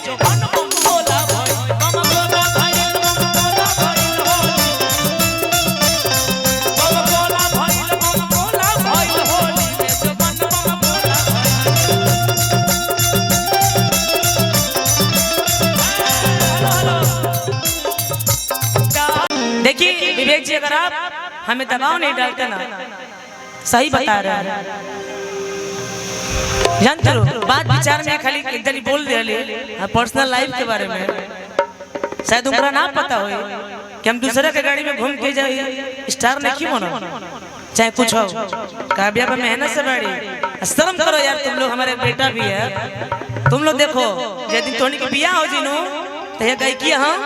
जोबन बम गोला भइल बम गोला भइल बम गोला भइल होली बम गोला भइल होली में जोबन बम गोला भइल। देखिए विवेक जी, अगर आप हमें दबाव नहीं डालते ना, सही बता रहे हैं, जानते हो बात विचार में खाली इधर ही बोल दे पर्सनल लाइफ के बारे में, शायद उनका ना पता हो कि हम दूसरे के गाड़ी में घूम के जाए स्टार नहीं क्यों होना, चाहे कुछ हो काबिया पर मेहनत से बैठी। शर्म करो यार, तुम लोग, हमारे बेटा भी है, तुम लोग देखो यदि तोनी के बिया हो जिनू तो ये गई कि हम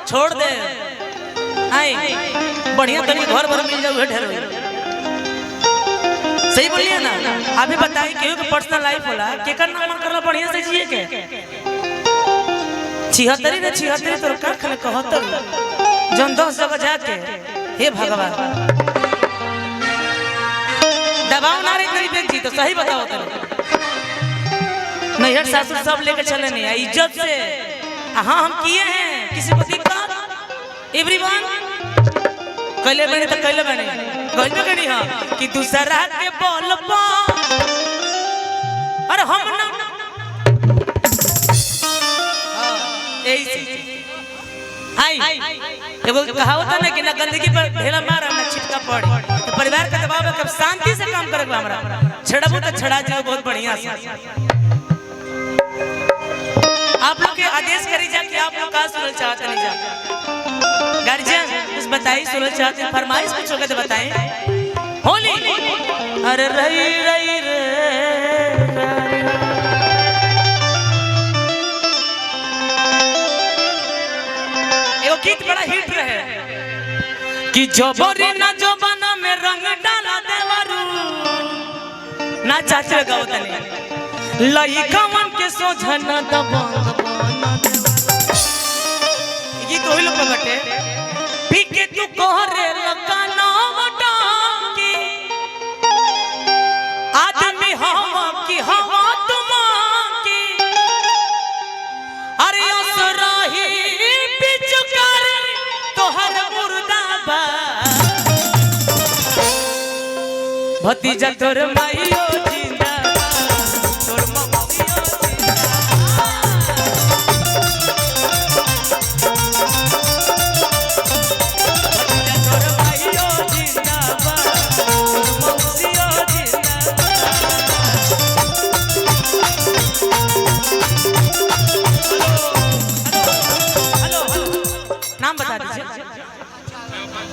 छोड़ दे आई बढ़िया तनी घर भर मिल जाओ ढेर, सही बोलिए ना। अभी बताइए केहू के पर्सनल लाइफ होला के करना मन करना बढ़िया से जिए के 76 ने 76 तो का खले 71 जन 10 जगह जाके हे भगवान दबाव ना रे तेरी बेटी तो सही बताओ तेरे नैहर सासुर सब लेके चले नहीं इज्जत से। हाँ हम किए हैं, किसी को दिक्कत एवरीवन कैले बने तो कैले बने गलबे करी। हाँ कि दूसरा के बोल पा अरे हम ना ऐसे आई एगो कहावत है ना कि ना गंदगी पर ढेला मार ना छिटका पड़, तो परिवार का दबाव है, कब शांति से काम करेगा हमरा छड़बू तो छड़ा जाओ बहुत बढ़िया से। आप लोग के आदेश करी जा कि आप लोग का सुनल चाहते नहीं जा गार्जियन कुछ बताइए, सुनल चाहते हैं, फरमाइश कुछ होगा तो बताएं। होली अरे रही रही रे एगो गीत बड़ा हिट रहे कि जोबरी ना जोबना में रंग डाला देवरू ना चाचे गाओ तनी लइकवन के सोझना दबा गीत होई लोग बटे पीके तू कोहरे लकाना वटाकी आदमी हवा की हवा तुमाकी अरे असराही पिचकार तोहर मुर्दाबा भतीजा तोर माईयो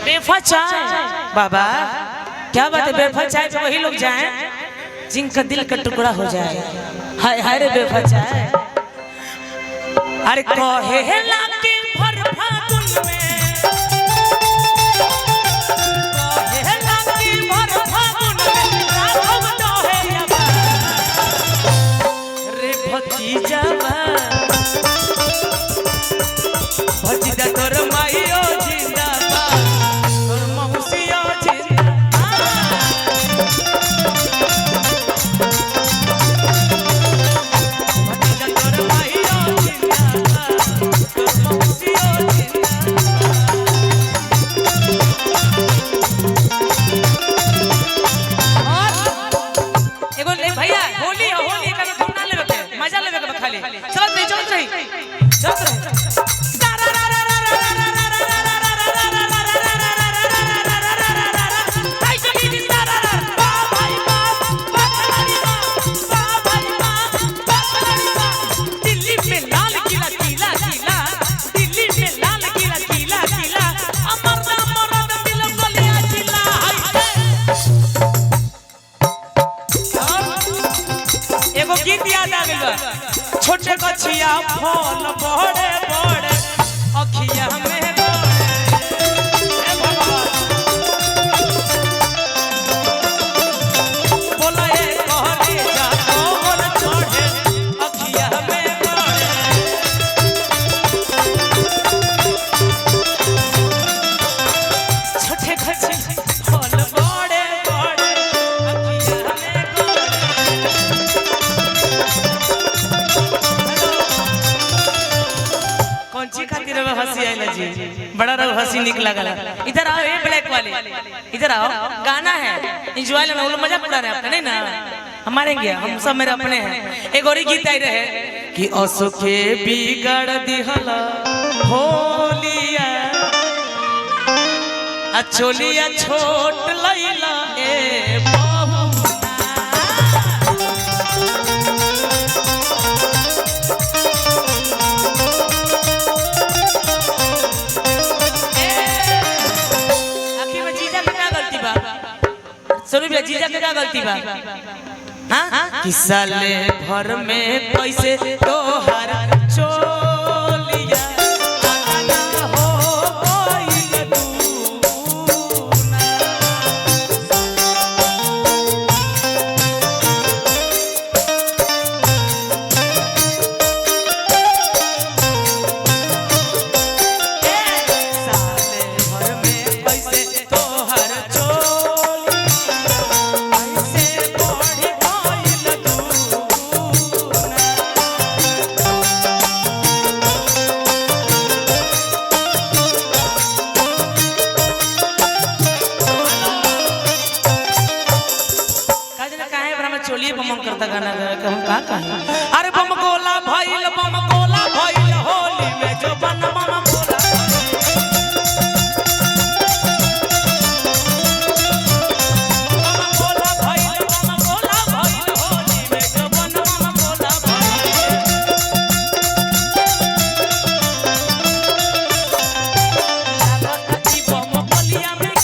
बेफा चाय बाबा क्या बात है, बेफा चाय पे वही लोग जाएं जिनका दिल का टुकड़ा हो जाए। हाय हाय रे बेफा चाय अरे कहे लाके भर फागुन में कहे लाके भर फागुन में राघव दोहे याबा रे भतीजा भतीजा तोर माईयो छोटे कछिया फल बड़े बड़े अखिया में बोला कहले जा कौन चढ़े अखिया में छोटे कछिया फल बड़े बड़े अखिया में ची खातिर रहो हंसी आइला जी, बड़ा रहो हंसी निक लागला। इधर आओ ए ब्लैक वाले, इधर आओ, गाना है एंजॉय लेना, वो लोग मजाक उड़ा रहे हैं आपका नहीं ना, हमारे क्या, हम सब मेरे अपने हैं। एक और गीत आई रहे कि असुखे बिगड़ दिहला होलिया अचोलिया छोट लैला ए बहु भैया जीजा के क्या गलती बा? हाँ कि साले भर में कैसे तोहर चोलिया आना हो गइल दूना। साले भर में कैसे तोहर चोलिए बम करता गाना हम कहाँ कहाँ अरे बम गोला भइल होली में जो बन बम गोला भइल होली में जो बन बम गोला भइल बम बलिया में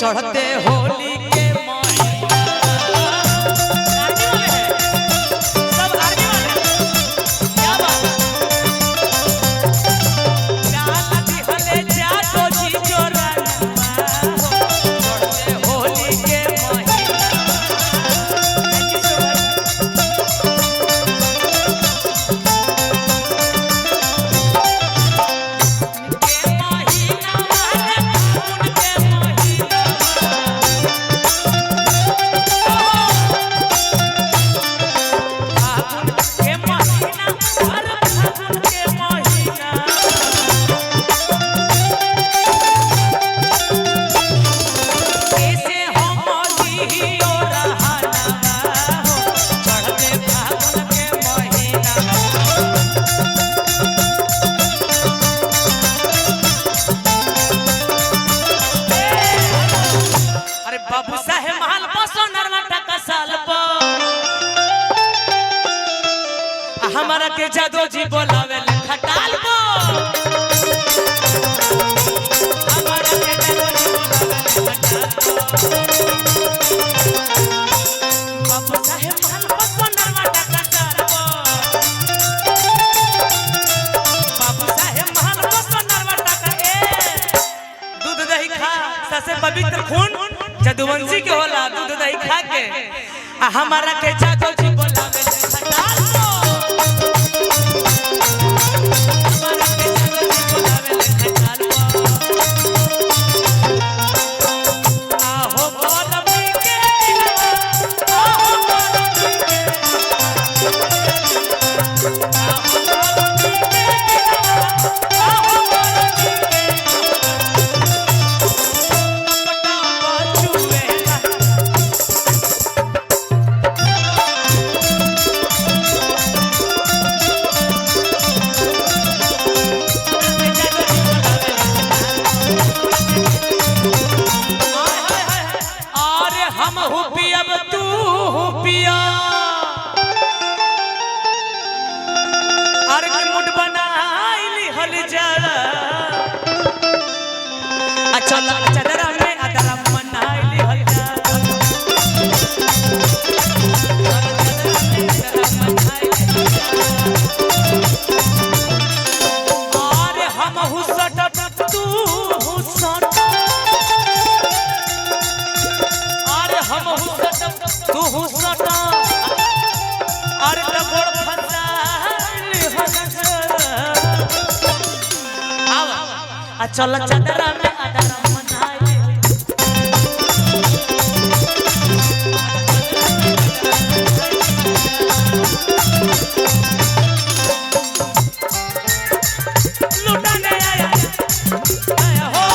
चढ़ते होली के सब आगे वाले क्या बात हले जातो जी चढ़ते होली के बाबू साहेब महल बसो नरवटा का साल पर हमारा के जादू जी बोलावे ले खटाल को हमारा के जादू जी बोलावे ले खटाल बाबू साहेब महल बसो नरवटा का साल बाबू साहेब महल बसो नरवटा का ए दूध दही खा सबसे पवित्र खून जदुवंशी के होला दूध दही खा के हमारा के जादू जी बोलावे ले खटाल को हमारा के जादू जी बोलावे ले खटाल को आहो बोलबी के आहो बोलबी के आहो बोलबी के आहो बोलबी के पटा बाचुएला चल चदरा में अदरा मनाइली हल्ला अरे हम हुसट तू हुसट अरे हम हुसट तू हुसट अरे तगोड़ फसाइली हल्ला आ चल चदरा में अदरा मनाइली लुटाने आया हो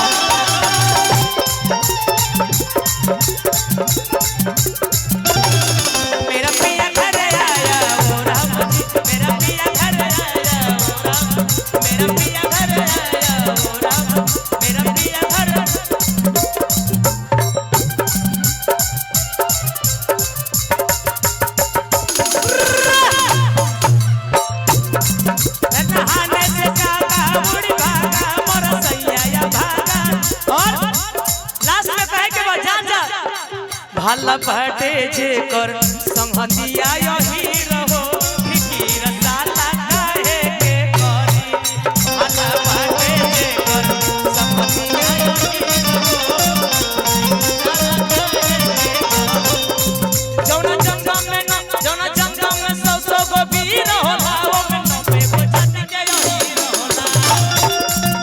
मेरा पिया घर आया ओ राम जी मेरा पिया घर आया ओ राम मेरा पिया घर आया ओ राम मेरा पिया घर नहाने से काका उड़ी भागा मोर सैया भागा और लास्ट में कहे के बाद जान जा भला बाटे जे कर संहतिया यही रहो फिकीर साला काहे के करी भला बाटे जे कर संहतिया यही रहो जौना जंगम में सौ गो वीर होला ओ में 90 गो जाति के यही होला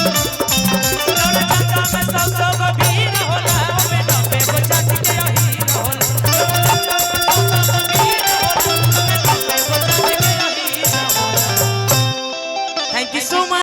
जौना जंगम में सौ गो वीर होला ओ में 90 गो जाति के यही होला थैंक यू सो मच।